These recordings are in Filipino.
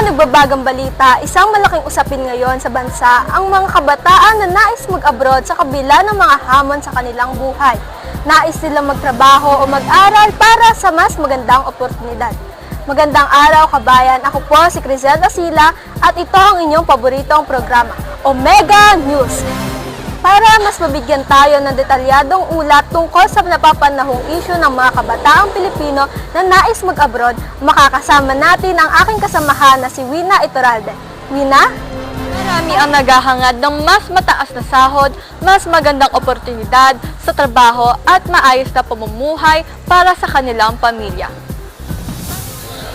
mga nagbabagang balita, isang malaking usapin ngayon sa bansa ang mga kabataan na nais mag-abroad sa kabila ng mga hamon sa kanilang buhay. Nais nilang magtrabaho o mag-aral para sa mas magandang oportunidad. Magandang araw kabayan, ako po si Crizel Asila at ito ang inyong paboritong programa, Omega News. Para mas mabigyan tayo ng detalyadong ulat tungkol sa napapanahong issue ng mga kabataang Pilipino na nais mag-abroad, makakasama natin ang aking kasamahan na si Wina Iturralde. Wina? Marami ang naghahangad ng mas mataas na sahod, mas magandang oportunidad sa trabaho at maayos na pamumuhay para sa kanilang pamilya.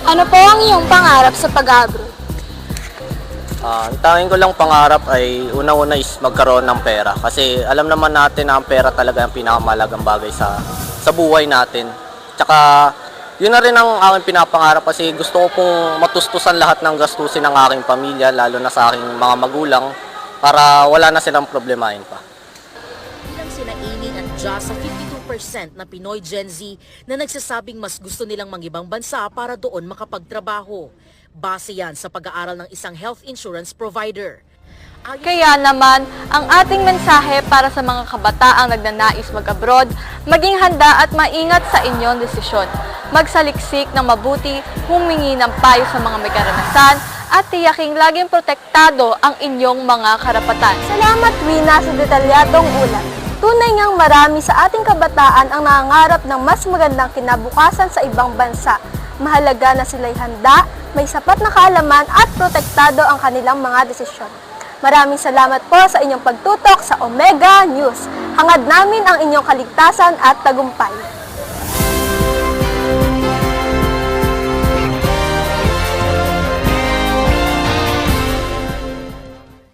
Ano po ang iyong pangarap sa pag-abroad? Ang tanging ko lang pangarap ay una-una is magkaroon ng pera. Kasi alam naman natin na ang pera talaga ang pinakamalagang bagay sa buhay natin. Tsaka yun na rin ang aking pinapangarap kasi gusto ko pong matustusan lahat ng gastusin ng aking pamilya, lalo na sa aking mga magulang, para wala na silang problemahin pa. Bilang sina Aileen at Joss sa 52% na Pinoy Gen Z na nagsasabing mas gusto nilang mangibang bansa para doon makapagtrabaho. Base yan sa pag-aaral ng isang health insurance provider. Kaya naman, ang ating mensahe para sa mga kabataang nagnanais mag-abroad, maging handa at maingat sa inyong desisyon. Magsaliksik ng mabuti, humingi ng payo sa mga may karanasan, at tiyaking laging protektado ang inyong mga karapatan. Salamat Wina sa detalyadong ulat. Tunay ngang marami sa ating kabataan ang nangangarap ng mas magandang kinabukasan sa ibang bansa. Mahalaga na sila'y handa, may sapat na kaalaman at protektado ang kanilang mga desisyon. Maraming salamat po sa inyong pagtutok sa Omega News. Hangad namin ang inyong kaligtasan at tagumpay.